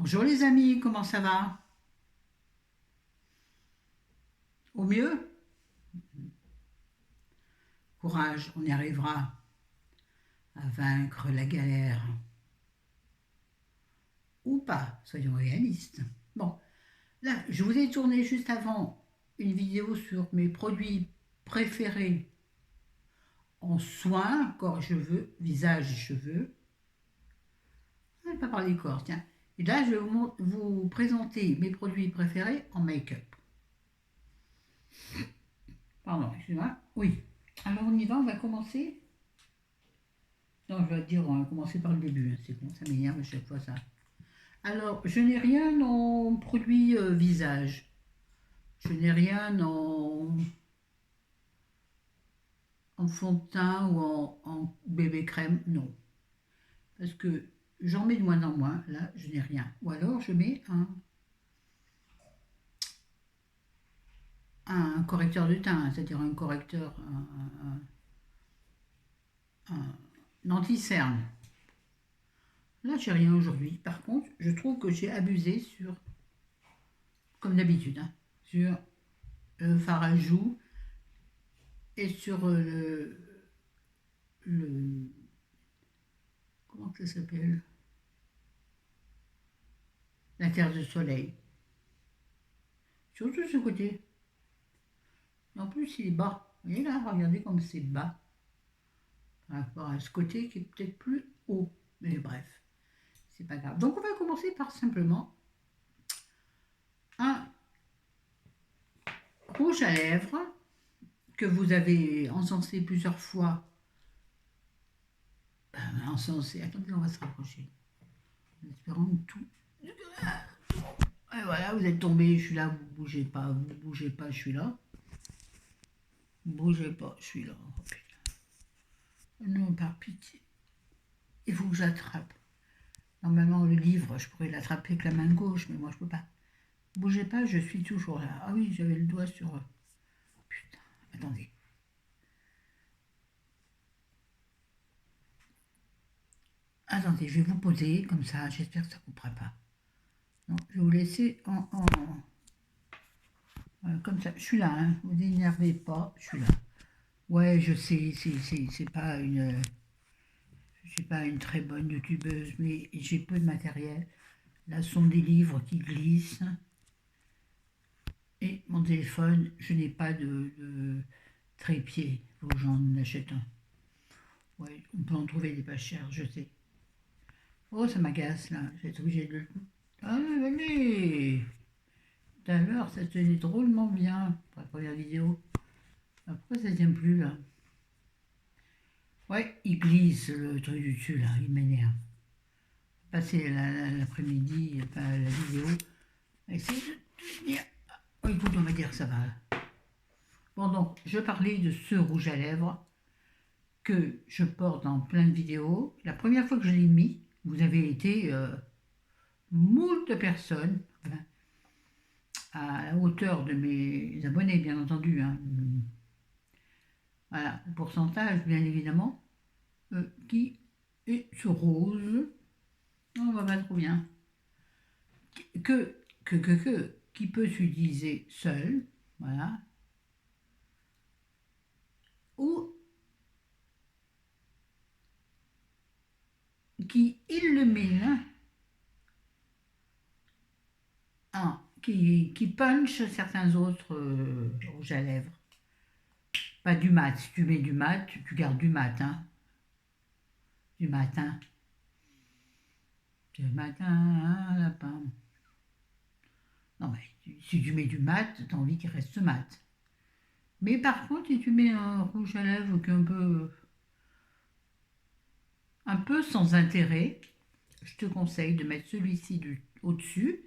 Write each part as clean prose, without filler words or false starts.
Bonjour les amis, comment ça va? Au mieux? Courage, on y arrivera à vaincre la galère. Ou pas, soyons réalistes. Bon, là, je vous ai tourné juste avant une vidéo sur mes produits préférés en soins, corps, cheveux, visage et cheveux. On n'a pas parlé corps, tiens. Et là, je vais vous présenter mes produits préférés en make-up. Pardon, excusez-moi. Oui. Alors on y va, on va commencer. Non, je vais te dire, on va commencer par le début, hein. C'est bon, ça m'énerve à chaque fois ça. Alors, je n'ai rien en produit visage. Je n'ai rien en fond de teint ou en bébé crème, non. Parce que j'en mets de moins en moins, là, je n'ai rien. Ou alors, je mets un correcteur de teint, c'est-à-dire un correcteur, un anti-cerne. Là, j'ai rien aujourd'hui. Par contre, je trouve que j'ai abusé sur, comme d'habitude, hein, sur le fard à joues et sur le comment ça s'appelle? La terre de soleil. Surtout ce côté. En plus, il est bas. Vous voyez là, regardez comme c'est bas. Par rapport à ce côté qui est peut-être plus haut. Mais bref, c'est pas grave. Donc on va commencer par simplement un rouge à lèvres que vous avez encensé plusieurs fois. Encensé. Attendez, on va se rapprocher. En espérant que tout. Et voilà, vous êtes tombé, je suis là, vous bougez pas, je suis là. Bougez pas, je suis là. Oh, putain. Non, par pitié. Il faut que j'attrape. Normalement, le livre, je pourrais l'attraper avec la main gauche, mais moi, je peux pas. Bougez pas, je suis toujours là. Ah oui, j'avais le doigt sur... Putain, attendez. Attendez, je vais vous poser comme ça. J'espère que ça ne coupera pas. Non, je vais vous laisser comme ça. Je suis là, hein. Vous n'énervez pas, je suis là. Ouais, je sais, c'est pas une... Je suis pas une très bonne youtubeuse, mais j'ai peu de matériel. Là, ce sont des livres qui glissent. Et mon téléphone, je n'ai pas de trépied. Il faut que j'en achète un. Ouais, on peut en trouver des pas chers, je sais. Oh, ça m'agace là. J'ai été obligée de le. Ah, allez! Tout à l'heure, ça tenait drôlement bien pour la première vidéo. Pourquoi ça ne tient plus là? Ouais, il glisse le truc du dessus là, il m'énerve. Passer l'après-midi, enfin, la vidéo. Essayer de tenir. Oh, écoute, on va dire que ça va. Bon, donc, je parlais de ce rouge à lèvres que je porte dans plein de vidéos. La première fois que je l'ai mis, vous avez été moult personnes, enfin, à la hauteur de mes abonnés, bien entendu. Hein. Voilà, le pourcentage, bien évidemment, qui est ce rose. On va pas trop bien. Qui peut s'utiliser seul, voilà, ou qui illumine, qui punch certains autres rouges à lèvres. Pas du mat, si tu mets du mat, tu gardes du mat, hein. Du matin. Du matin, hein, lapin. Non, mais si tu mets du mat, t'as envie qu'il reste mat. Mais par contre, si tu mets un rouge à lèvres qui est un peu sans intérêt, je te conseille de mettre celui-ci au-dessus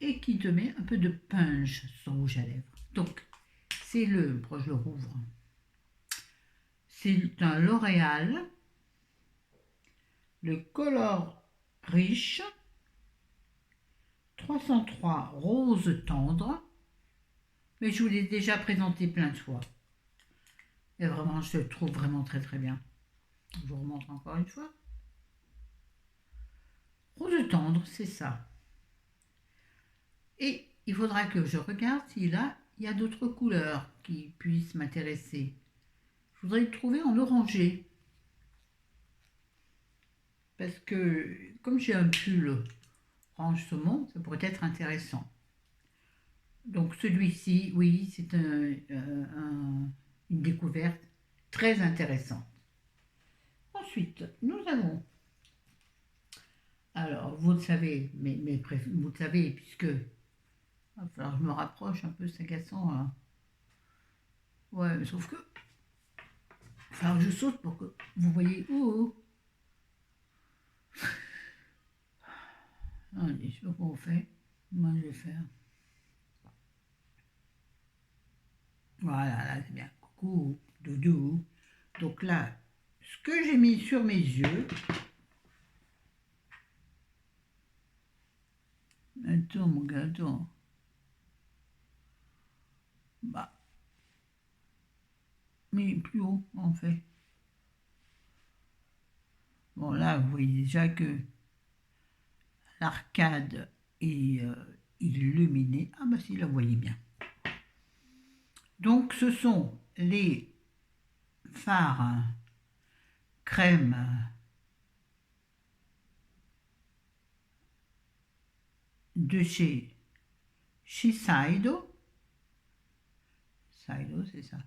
et qui te met un peu de punch sur rouge à lèvres. Donc, c'est je le rouvre. C'est un L'Oréal, le Color Riche 303 Rose Tendre, mais je vous l'ai déjà présenté plein de fois. Et vraiment, je le trouve vraiment très très bien. Je vous remontre encore une fois. Rose Tendre, c'est ça. Et il faudra que je regarde s'il y a d'autres couleurs qui puissent m'intéresser. Je voudrais le trouver en orangé. Parce que comme j'ai un pull orange saumon, ça pourrait être intéressant. Donc celui-ci, oui, c'est une découverte très intéressante. Ensuite, nous avons, alors vous le savez, vous le savez, puisque, il va falloir que je me rapproche un peu, c'est agaçant. Hein. Ouais, mais sauf que, enfin, je saute pour que vous voyez où. Allez, je sais pas comment on fait. Moi, je vais faire. Voilà, là, c'est bien. Coucou, doudou. Donc là, ce que j'ai mis sur mes yeux, attends mon gars, attends. Bah, mais plus haut en fait. Bon là, vous voyez déjà que l'arcade est illuminée. Ah bah si, là vous voyez bien. Donc ce sont les fards crème de chez Shiseido. Shiseido, c'est ça.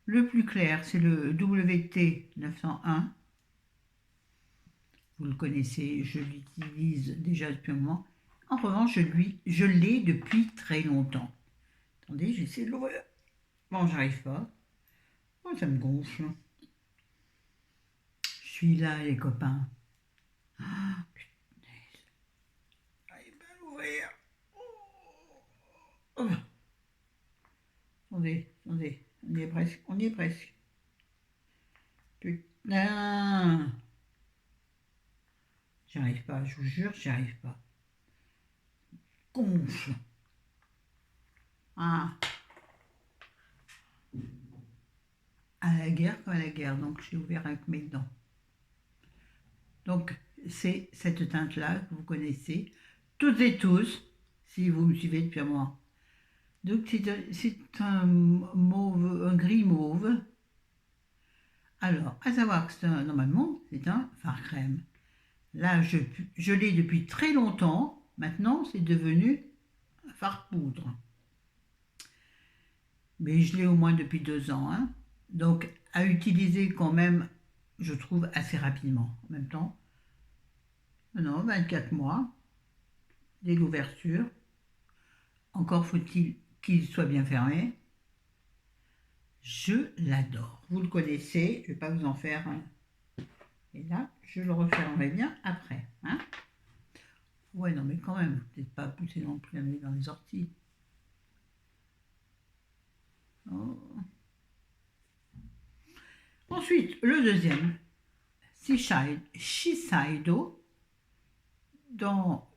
Le plus clair, c'est le WT 901. Vous le connaissez, je l'utilise déjà depuis un moment. En revanche, je l'ai depuis très longtemps. Attendez, j'essaie de l'ouvrir. Bon, j'arrive pas. Oh, ça me gonfle. Je suis là, les copains. Ah, putain. J'arrive pas à l'ouvrir. Oh. Attendez, attendez. On y est presque. On y est presque. Putain. J'y arrive pas, je vous jure, j'y arrive pas. Gonfle. Ah. À la guerre comme à la guerre, donc j'ai ouvert avec mes dents. Donc c'est cette teinte-là que vous connaissez, toutes et tous, si vous me suivez depuis un moment. Donc c'est un mauve, un gris mauve. Alors, à savoir que normalement, c'est un fard crème. Là, je l'ai depuis très longtemps. Maintenant, c'est devenu un fard poudre. Mais je l'ai au moins depuis 2 ans. Hein. Donc, à utiliser quand même, je trouve, assez rapidement. En même temps, non, 24 mois, dès l'ouverture. Encore faut-il qu'il soit bien fermé. Je l'adore. Vous le connaissez, je ne vais pas vous en faire. Et là, je le refermerai bien après. Hein. Ouais, non, mais quand même, peut-être pas pousser non plus dans les orties. Oh. Ensuite, le deuxième, Shiseido, dans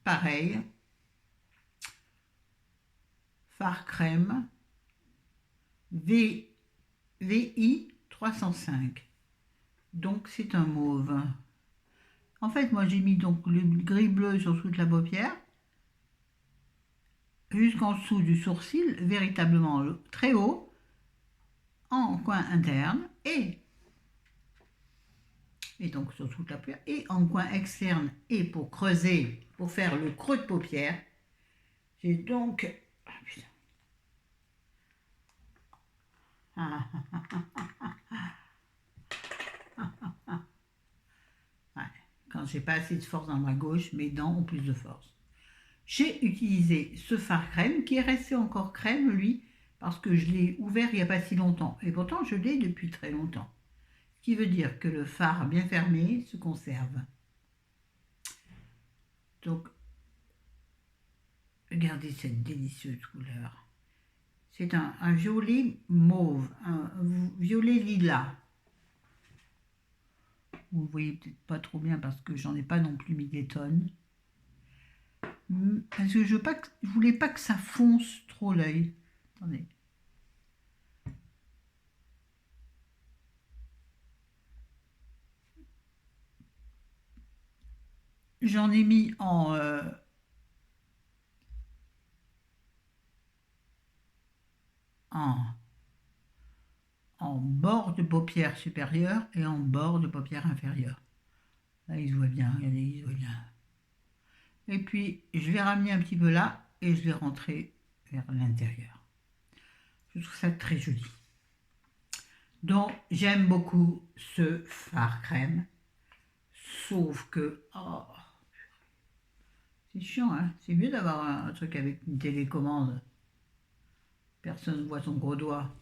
pareil, fard crème VI 305. Donc c'est un mauve. En fait, moi j'ai mis donc le gris bleu sur toute la paupière, jusqu'en dessous du sourcil, véritablement très haut, en coin interne, et donc sur toute la paupière, et en coin externe, et pour creuser, pour faire le creux de paupière, j'ai donc... Ah, putain. Ouais. Quand j'ai pas assez de force dans ma gauche, mes dents ont plus de force. J'ai utilisé ce fard crème qui est resté encore crème, lui, parce que je l'ai ouvert il n'y a pas si longtemps. Et pourtant, je l'ai depuis très longtemps. Ce qui veut dire que le fard bien fermé se conserve. Donc, regardez cette délicieuse couleur. C'est un violet mauve, un violet lilas. Vous ne voyez peut-être pas trop bien parce que j'en ai pas non plus mis des tonnes. Parce que je voulais pas que ça fonce trop l'œil. Attendez. J'en ai mis en, en bord de paupière supérieure et en bord de paupière inférieure. Là, il se voit bien, regardez, il se voit bien. Et puis, je l'ai ramené un petit peu là et je l'ai rentré vers l'intérieur. Je trouve ça très joli. Donc, j'aime beaucoup ce fard crème. Sauf que, oh, c'est chiant, hein. C'est mieux d'avoir un truc avec une télécommande. Personne ne voit son gros doigt.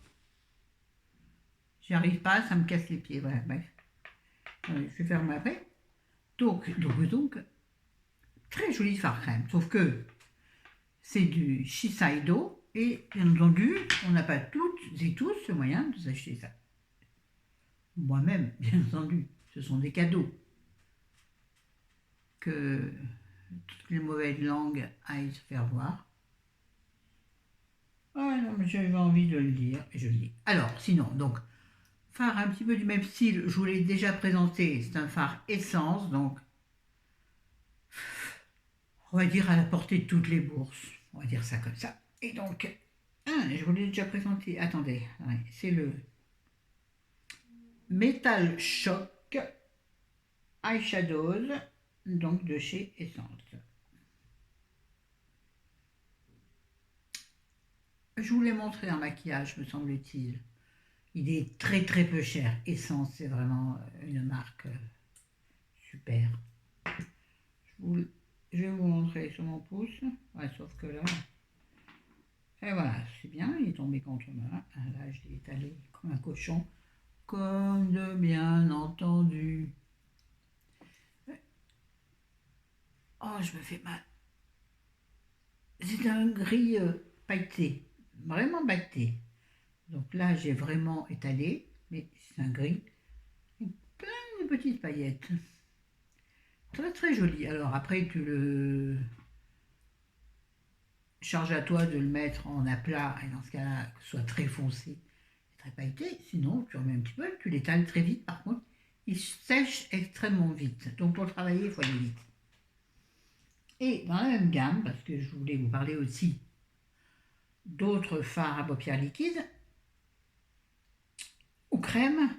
J'y arrive pas, ça me casse les pieds. Voilà, bref. Je vais faire après. Donc, très joli fard crème. Sauf que c'est du Shiseido et bien entendu, on n'a pas toutes et tous le moyen de s'acheter ça. Moi-même, bien entendu, ce sont des cadeaux que toutes les mauvaises langues aillent se faire voir. Ah non, mais j'avais envie de le dire et je le dis. Alors, sinon, donc, fard un petit peu du même style, je vous l'ai déjà présenté, c'est un fard essence, donc on va dire à la portée de toutes les bourses, on va dire ça comme ça. Et donc, je vous l'ai déjà présenté, attendez, c'est le Metal Shock Eyeshadows, donc de chez Essence. Je vous l'ai montré en maquillage, me semble-t-il. Il est très très peu cher. Essence, c'est vraiment une marque super. Je vais vous montrer sur mon pouce. Ouais, sauf que là... Et voilà, c'est bien, il est tombé contre moi. Là, je l'ai étalé comme un cochon. Comme de bien entendu. Oh, je me fais mal. C'est un gris pailleté. Vraiment pailleté. Donc là, j'ai vraiment étalé. Mais c'est un gris. Et plein de petites paillettes. Très très joli. Alors après, tu le... charge à toi de le mettre en aplat, et dans ce cas-là, que ce soit très foncé, très pailleté. Sinon, tu remets un petit peu, tu l'étales très vite. Par contre, il sèche extrêmement vite. Donc pour travailler, il faut aller vite. Et dans la même gamme, parce que je voulais vous parler aussi d'autres fards à paupières liquides ou crème,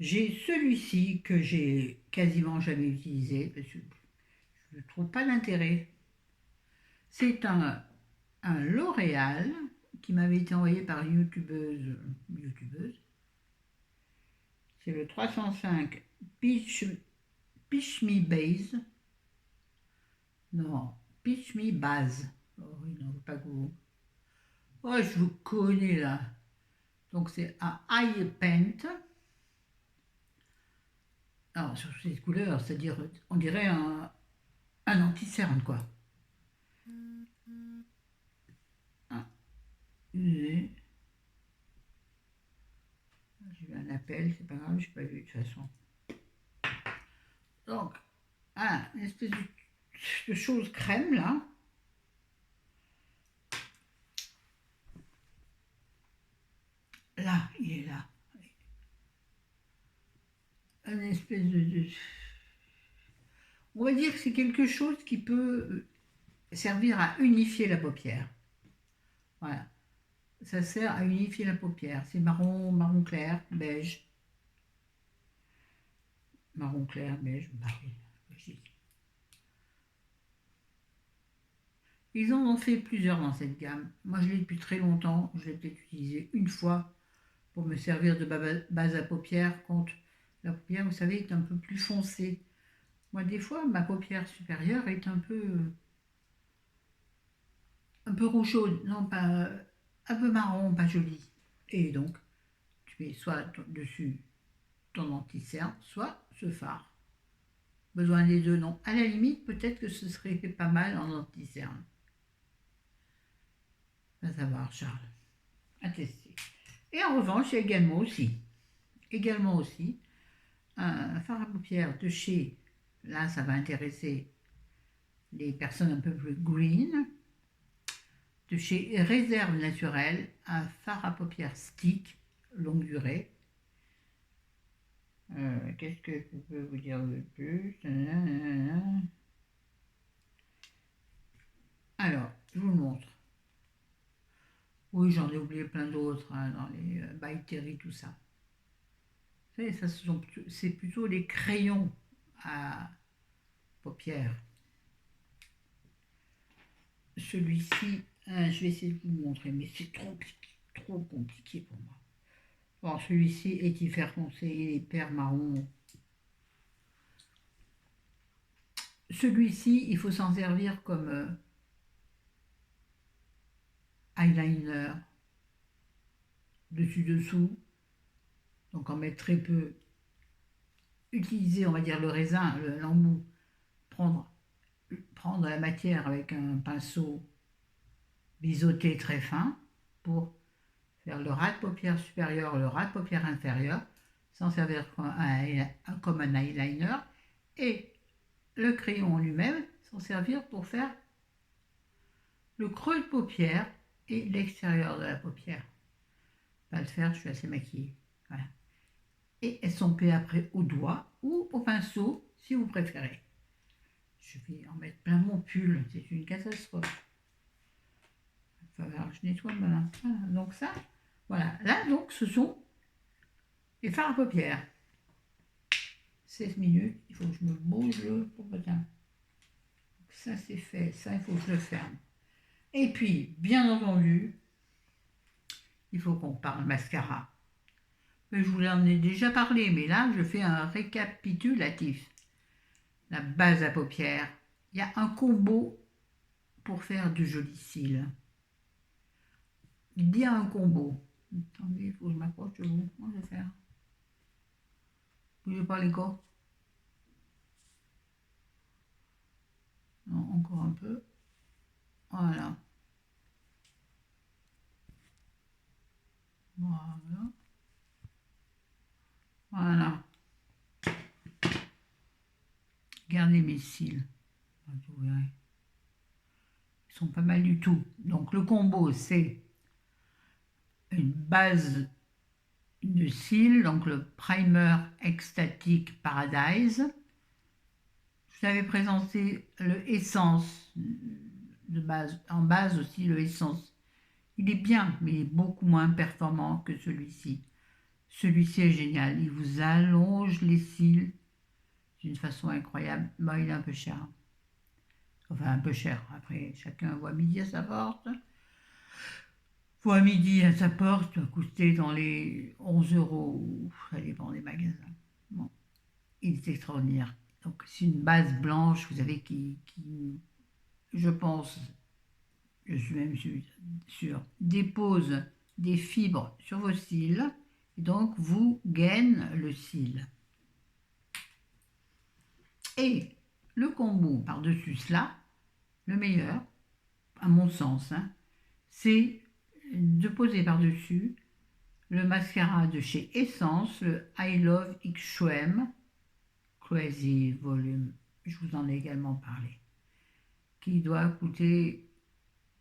j'ai celui-ci que j'ai quasiment jamais utilisé, parce que je ne trouve pas d'intérêt. C'est un L'Oréal qui m'avait été envoyé par une youtubeuse. C'est le 305 Peach Me Base. Non, Peach Me Base. Oh oui, non, pas goût. Oh, je vous connais là. Donc c'est un eye paint. Alors sur cette couleur, c'est-à-dire, on dirait un anti-cerne quoi. J'ai eu un appel, c'est pas grave, je n'ai pas vu de toute façon. Donc, une espèce de chose crème là. Là, il est là. Une espèce de... On va dire que c'est quelque chose qui peut servir à unifier la paupière. Voilà. Ça sert à unifier la paupière. C'est marron, marron clair, beige. Marron clair, beige, beige. Ils en ont fait plusieurs dans cette gamme. Moi, je l'ai depuis très longtemps. Je l'ai peut-être utilisé une fois pour me servir de base à paupières quand la paupière, vous savez, est un peu plus foncée. Moi, des fois, ma paupière supérieure est un peu rougeaude, non, pas un peu marron, pas joli. Et donc, tu mets soit dessus ton anti-cerne, soit ce fard. Besoin des deux, non. À la limite, peut-être que ce serait pas mal en anti-cerne. Va savoir, Charles. À tester. Et en revanche, il y a également aussi, un fard à paupières de chez, là ça va intéresser les personnes un peu plus green, de chez Réserve Naturelle, un fard à paupières stick, longue durée. Qu'est-ce que je peux vous dire de plus? Nanana. Alors, je vous le montre. Oui, j'en ai oublié plein d'autres hein, dans les By Terry, tout ça. Vous savez, ça, c'est plutôt les crayons à paupières. Celui-ci, je vais essayer de vous le montrer, mais c'est trop compliqué pour moi. Bon, celui-ci est hyper foncé, il est hyper marron. Celui-ci, il faut s'en servir comme eyeliner, dessus-dessous. Donc en mettre très peu. Utiliser, on va dire, le raisin, l'embout. Prendre la matière avec un pinceau biseauté très fin pour faire le ras de paupière supérieur, le ras de paupière inférieur, s'en servir comme un eyeliner, et le crayon lui-même s'en servir pour faire le creux de paupière et l'extérieur de la paupière. Pas le faire, je suis assez maquillée. Voilà. Et estomper après au doigt ou au pinceau si vous préférez. Je vais en mettre plein mon pull, c'est une catastrophe. Il va falloir que je nettoie voilà. Donc ça, voilà. Là, donc, ce sont les fards à paupières. 16 minutes, il faut que je me bouge le popotin. Ça, c'est fait. Ça, il faut que je le ferme. Et puis, bien entendu, il faut qu'on parle mascara. Je vous en ai déjà parlé, mais là, je fais un récapitulatif. La base à paupières. Il y a un combo pour faire de jolis cils. Il y a un combo. Attendez, il faut que je m'approche de vous. Comment je vais faire? Bougez pas les gars. Non, encore un peu. Voilà. Voilà. Voilà. Regardez mes cils. Vous verrez. Ils sont pas mal du tout. Donc le combo, c'est une base de cils, donc le primer Ecstatic Paradise. Je vous avais présenté le Essence de base, en base aussi le Essence. Il est bien, mais il est beaucoup moins performant que celui-ci. Celui-ci est génial, il vous allonge les cils d'une façon incroyable. Bon, il est un peu cher. Enfin, un peu cher. Après, chacun voit midi à sa porte. Voit midi à sa porte doit coûter dans les 11 €. Ça dépend des magasins. Bon, il est extraordinaire. Donc, c'est une base blanche, vous savez, qui je pense, je suis même sûre, dépose des fibres sur vos cils. Et donc, vous gaine le cil. Et le combo par-dessus cela, le meilleur, à mon sens, hein, c'est de poser par-dessus le mascara de chez Essence, le I Love XOM Crazy Volume. Je vous en ai également parlé. Qui doit coûter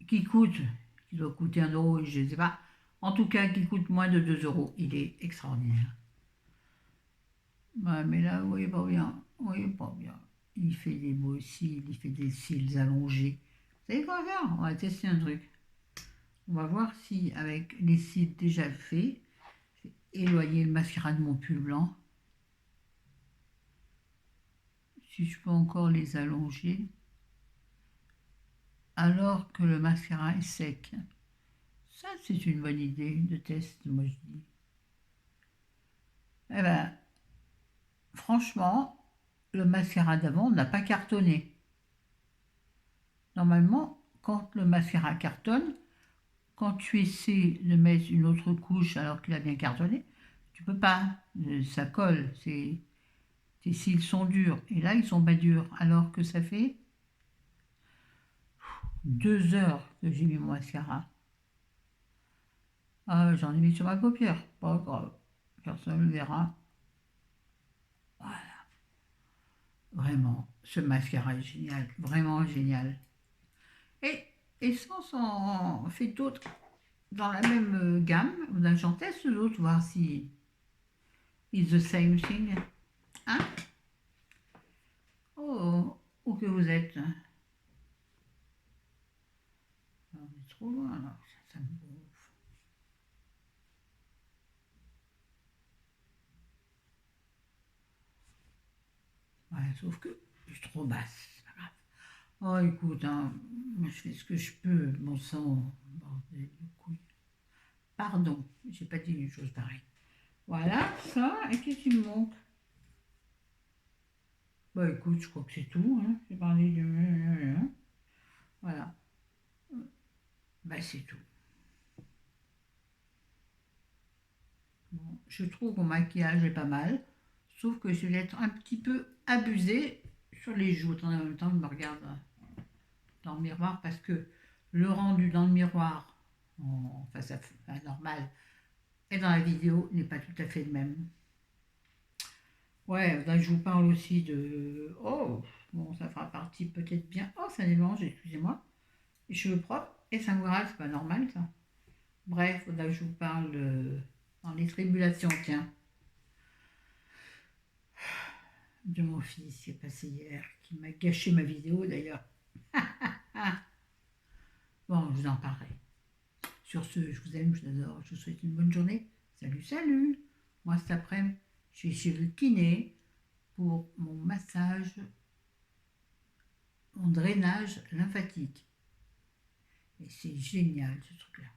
1 €, je ne sais pas. En tout cas, qui coûte moins de 2 €. Il est extraordinaire. Ouais, mais là, vous voyez pas bien. Vous voyez pas bien. Il fait des beaux cils, il fait des cils allongés. Vous savez quoi faire? On va tester un truc. On va voir si, avec les cils déjà faits, je vais éloigner le mascara de mon pull blanc. Si je peux encore les allonger, alors que le mascara est sec. Ça, c'est une bonne idée de test, moi je dis. Eh ben, franchement, le mascara d'avant n'a pas cartonné. Normalement, quand le mascara cartonne, quand tu essaies de mettre une autre couche alors qu'il a bien cartonné, tu peux pas, ça colle, tes cils sont durs. Et là, ils sont pas durs, alors que ça fait 2 heures que j'ai mis mon mascara. Ah, j'en ai mis sur ma paupière, pas grave, personne ne le verra. Voilà, vraiment, ce mascara est génial, vraiment génial. Et Essence en fait d'autres dans la même gamme. J'en teste d'autres, voir si it's the same thing. que vous êtes. On est trop loin là, ça me gonfle. Ouais, sauf que je suis trop basse, c'est pas grave. Oh écoute, hein, moi je fais ce que je peux, bon sang, bordel de couilles. Pardon, j'ai pas dit une chose pareille. Voilà, ça, et qu'est-ce qu'il me manque? Bah écoute, je crois que c'est tout, hein. J'ai parlé de... Voilà, bah c'est tout. Bon, je trouve que mon maquillage est pas mal, sauf que je vais être un petit peu abusée sur les joues. En même temps, je me regarde dans le miroir parce que le rendu dans le miroir, en face à normal, et dans la vidéo n'est pas tout à fait le même. Ouais, là je vous parle aussi de... Oh, bon, ça fera partie peut-être bien... Oh, ça démange, excusez-moi. Les cheveux propres et ça me rase, c'est pas normal ça. Bref, là je vous parle dans les tribulations, tiens, de mon fils qui est passé hier, qui m'a gâché ma vidéo d'ailleurs. Bon, je vous en parlerai. Sur ce, je vous aime, je vous adore, je vous souhaite une bonne journée. Salut, salut. Moi cet après-midi, je suis chez le kiné pour mon massage, mon drainage lymphatique. Et c'est génial ce truc-là.